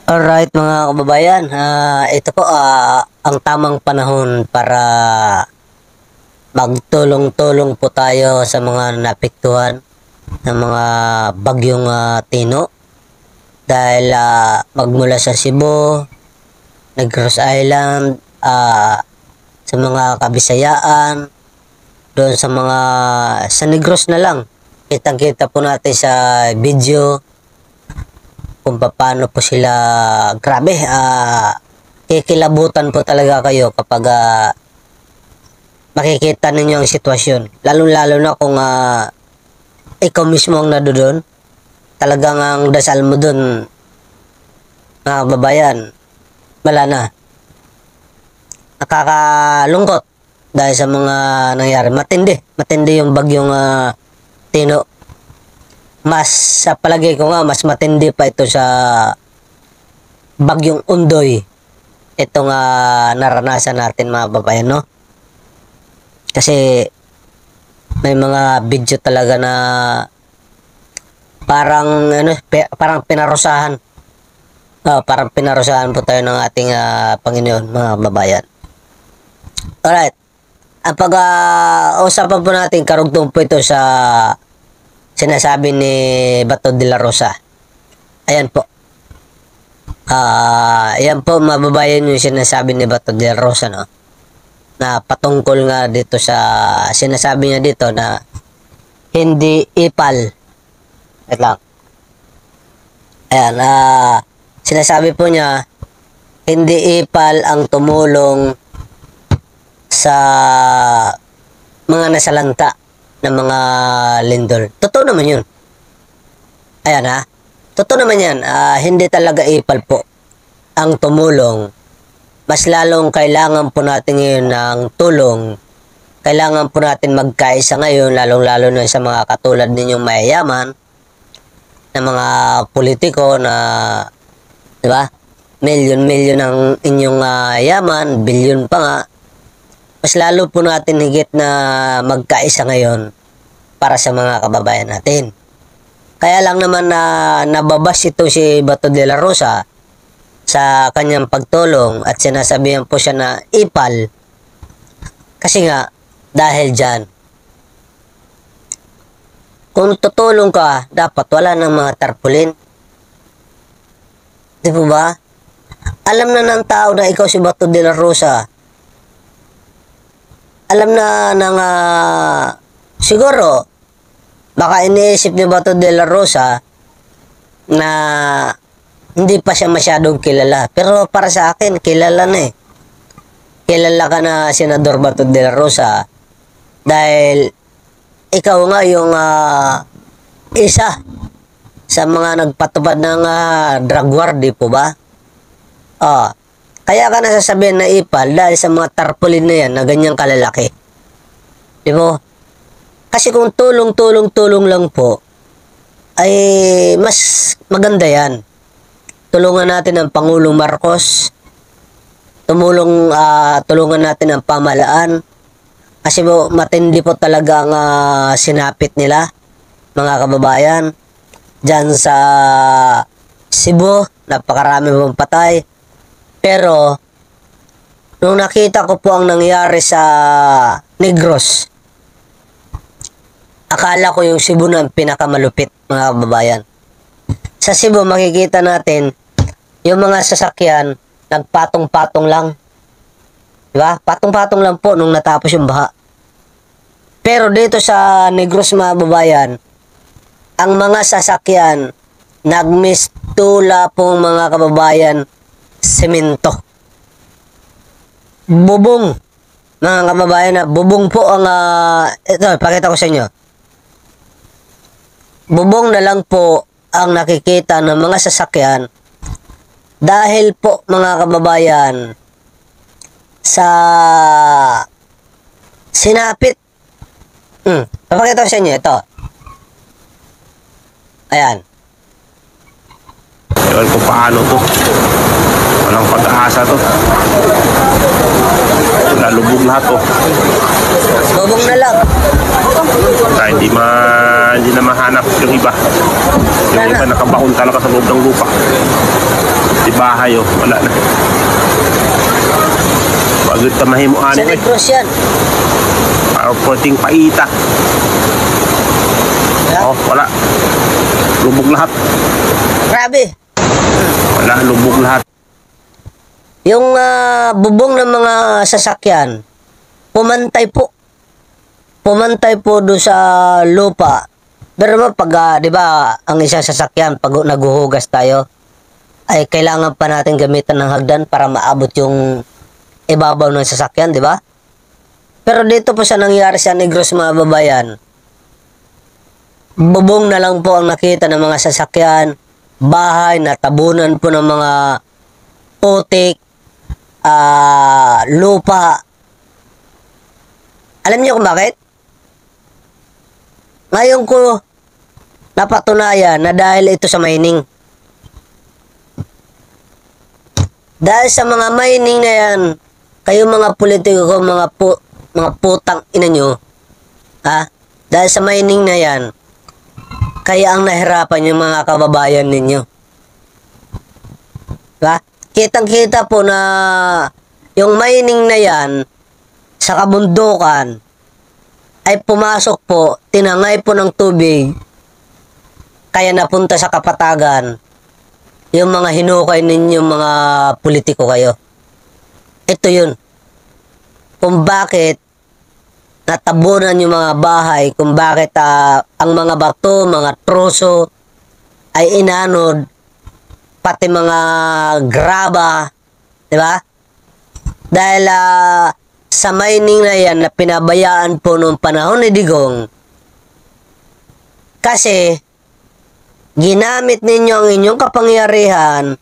Alright mga kababayan, ito po ang tamang panahon para magtulong-tulong po tayo sa mga napektuhan ng mga bagyong Tino. Dahil magmula sa Cebu, Negros Island, sa mga Kabisayaan, doon sa mga sa Negros na lang. Kitang-kita po natin sa video kung paano po sila, grabe, kikilabutan po talaga kayo kapag makikita ninyo ang sitwasyon. Lalo-lalo na kung ikaw mismo ang nandoon. Talagang ang dasal mo doon, mga kababayan, wala na. Nakakalungkot dahil sa mga nangyari. Matindi yung bagyong Tino. Sa palagay ko nga, mas matindi pa ito sa bagyong Undoy. Itong naranasan natin mga babayan, no? Kasi may mga video talaga na parang parang pinarusahan. Parang pinarusahan po tayo ng ating Panginoon, mga babayan. Alright. Ang pag-usapan po natin, karugtong po ito sa sinasabi ni Bato de la Rosa. Ayan po. Ayan po, mababayan yung sinasabi ni Bato de la Rosa, no? Na patungkol nga dito sa sinasabi niya dito na hindi ipal. Wait lang. Ayan, sinasabi po niya hindi ipal ang tumulong sa mga nasalanta ng mga lindol. Totoo naman yun. Ayan totoo naman yan. Hindi talaga ipal po ang tumulong. Mas lalong kailangan po natin ngayon ng tulong. Kailangan po natin magkaisa ngayon, lalong-lalo na sa mga katulad ninyong mayayaman, na mga politiko na, di ba? Milyon-milyon ang inyong yaman, bilyon pa nga. Mas lalo po natin higit na magkaisa ngayon para sa mga kababayan natin. Kaya lang naman na nababas ito si Bato de la Rosa sa kanyang pagtulong at sinasabihan po siya na ipal. Kasi nga, dahil dyan, kung tutulong ka, dapat wala ng mga tarpulin. Di po ba? Alam na ng tao na ikaw si Bato de la Rosa. Alam na ng siguro baka iniisip ni Bato de la Rosa na hindi pa siya masyadong kilala. Pero para sa akin, kilala na eh. Kilala ka na, Senador Bato de la Rosa, dahil ikaw nga yung isa sa mga nagpatupad ng drug war, di po ba? Kaya ka nasasabihin na ipal dahil sa mga tarpaulin na yan na ganyang kalalaki. Di ba? Kasi kung tulong lang po, ay mas maganda yan. Tulungan natin ang Pangulong Marcos. Tulungan natin ang pamahalaan. Kasi po, matindi po talaga ang sinapit nila, mga kababayan. Diyan sa Cebu, napakarami pong patay. Pero, nung nakita ko po ang nangyari sa Negros, akala ko yung Cebu na pinakamalupit, mga kababayan. Sa Cebu, makikita natin, yung mga sasakyan, nagpatong-patong lang. Diba? Patong-patong lang po nung natapos yung baha. Pero dito sa Negros, mga kababayan, ang mga sasakyan, nagmistula po, mga kababayan, semento. Bubong. Mga kababayan, na bubong po ang ito, pakita ko sa inyo. Bubong na lang po ang nakikita ng mga sasakyan dahil po, mga kababayan, sa sinapit. Papakita ko sa inyo ito. Ayan. Ewan ko paano to. Walang pag-aasa to. Nalubog lahat to. Bubong na lang. Kaya hindi na mahanap yung iba. Yung iba nakabaon talaga sa loob ng lupa. Di bahay oh, wala na. Bagod ka mahimuan Sa eh. Negros yan. Para porting paita. Yeah. Oh, wala. Lubog lahat. Grabe. Wala, lubog lahat. Yung bubong ng mga sasakyan, pumantay po. Pumantay po doon sa lupa. Pero naman pag, di ba, ang isang sasakyan, pag naguhugas tayo, ay kailangan pa natin gamitan ng hagdan para maabot yung ibabaw ng sasakyan, di ba? Pero dito po sa nangyari sa Negros, mga babayan, bubong na lang po ang nakita ng mga sasakyan, bahay na tabunan po ng mga putik, lupa. Alam niyo kung bakit? Ngayon ko napatunayan na dahil ito sa mining. Dahil sa mga mining na yan, kayo mga politiko, mga putang ina nyo, dahil sa mining na yan, kaya ang nahirapan yung mga kababayan ninyo. Diba? Kitang-kita po na yung mining na yan sa kabundukan ay pumasok po, tinangay po ng tubig, kaya napunta sa kapatagan yung mga hinukay ninyong mga politiko kayo. Ito yun. Kung bakit natabunan yung mga bahay, kung bakit ang mga bato, mga troso ay inanod, pati mga graba, di ba? Dahil sa mining na yan na pinabayaan po noong panahon ni Digong, kasi ginamit ninyo ang inyong kapangyarihan,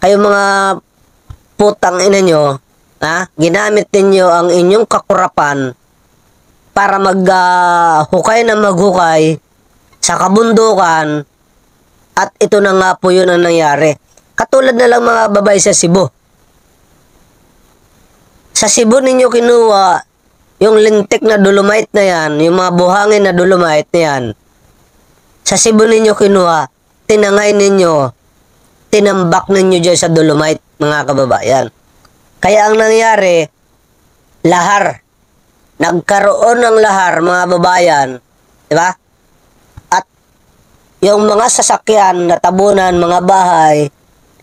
kayo mga putang ina nyo, ginamit ninyo ang inyong kakurapan para maghukay na maghukay sa kabundukan, at ito na nga po yun ang nangyari. Katulad na lang mga babae sa Cebu. Sa Cebu ninyo kinuha yung lintik na dolomite na yan, yung mga buhangin na dolomite na yan. Sa Cebu ninyo kinuha, tinangay ninyo, tinambak ninyo dyan sa dolomite, mga kababayan. Kaya ang nangyari, lahar. Nagkaroon ng lahar, mga babayan. Diba? At yung mga sasakyan, natabunan, mga bahay,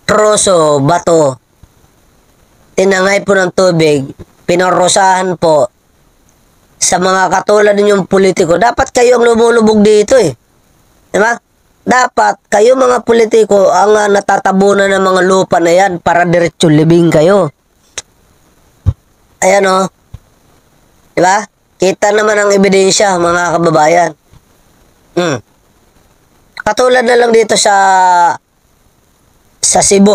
troso, bato, tinangay po ng tubig, pinarusahan po sa mga katulad ninyong politiko. Dapat kayo ang lumulubog dito eh. Diba? Dapat kayo mga politiko ang natatabunan ng mga lupa na yan para diretso libing kayo. Ayan o. Diba? Kita naman ang ebidensya, mga kababayan. Katulad na lang dito sa Cebu.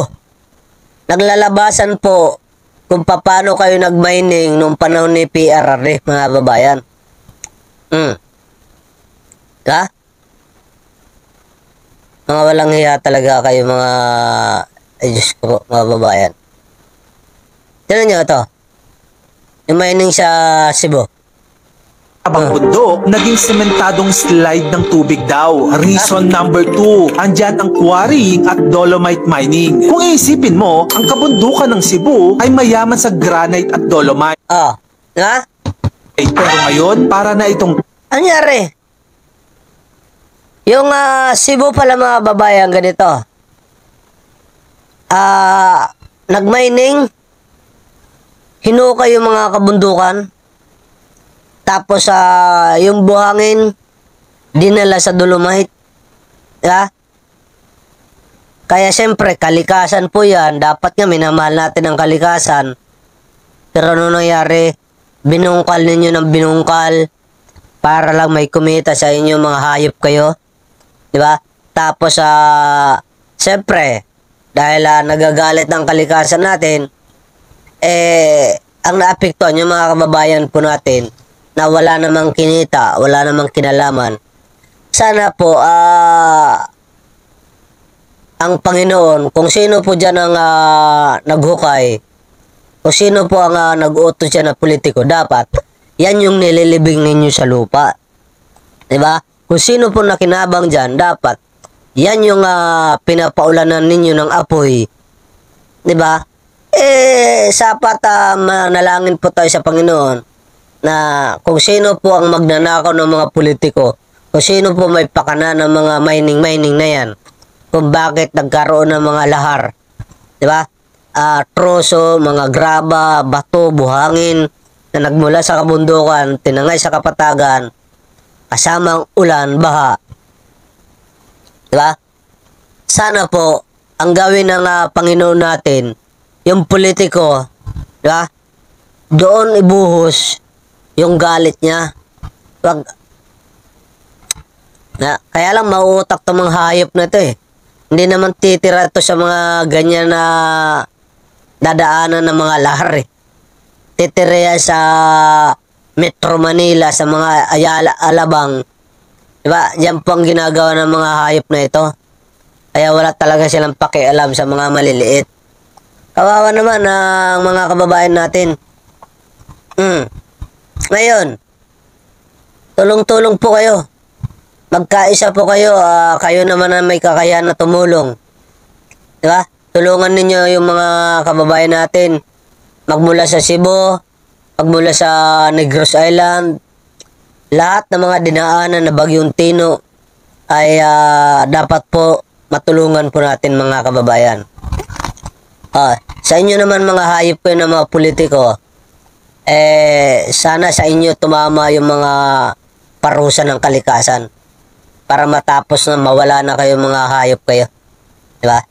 Naglalabasan po kung paano kayo nag-mining nung panahon ni PRRD, mga babayan. Diba? Mga walang hiya talaga kayo, mga ay Diyos ko, mga babayan. Tignan nyo ito. Yung mining sa Cebu. Abang bundok, naging sementadong slide ng tubig daw. Reason number 2, andyan ang quarrying at dolomite mining. Kung iisipin mo, ang kabundukan ng Cebu ay mayaman sa granite at dolomite. Diba? Pero ngayon, para na itong Anyari? Yung Cebu pala, mga babayan, ganito. Nag-mining, hinukay yung mga kabundukan, tapos yung buhangin, dinala sa dolomite. Diba? Kaya siyempre, kalikasan po yan. Dapat nga minamahal natin ang kalikasan. Pero ano nangyari? Binungkal ninyo ng binungkal para lang may kumita sa inyo, mga hayop kayo. Diba? Tapos, siyempre, dahil nagagalit ng kalikasan natin, ang naapektuhan yung mga kababayan po natin na wala namang kinita, wala namang kinalaman. Sana po, ang Panginoon, kung sino po dyan ang naghukay, kung sino po ang nag-utos dyan na politiko, dapat, yan yung nililibing ninyo sa lupa. Diba? Kung sino po nakinabang dyan, dapat, yan yung pinapaulanan ninyo ng apoy 'Di ba? Sapat manalangin po tayo sa Panginoon na kung sino po ang magnanakaw ng mga politiko, kung sino po may pakana ng mga mining na yan, kung bakit nagkaroon ng mga lahar, 'di ba? Troso, mga graba, bato, buhangin na nagmula sa kabundukan, tinangay sa kapatagan, kasamang ulan, baha. 'Di ba? Sana po ang gawin ng Panginoon natin, yung politiko, 'di ba? Doon ibuhos yung galit niya. Kaya lang mauutak tong mga hayop na to eh. Hindi naman titira to sa mga ganyan na dadaanan ng mga lahar eh. Titira yan sa Metro Manila, sa mga Ayala, Alabang. Diba? Diyan po ang ginagawa ng mga hayop na ito. Kaya wala talaga silang pakialam sa mga maliliit. Kawawa naman ang mga kababayan natin. Ngayon, tulong-tulong po kayo. Magkaisa po kayo. Kayo naman na may kakayahan na tumulong. Diba? Tulungan ninyo yung mga kababayan natin. Magmula sa Cebu, magmula sa Negros Island, lahat ng mga dinaanan na Bagyong Tino ay dapat po matulungan po natin mga kababayan. Sa inyo naman mga hayop ko ng mga politiko, sana sa inyo tumama yung mga parusa ng kalikasan para matapos na mawala na kayo mga hayop kayo. Diba?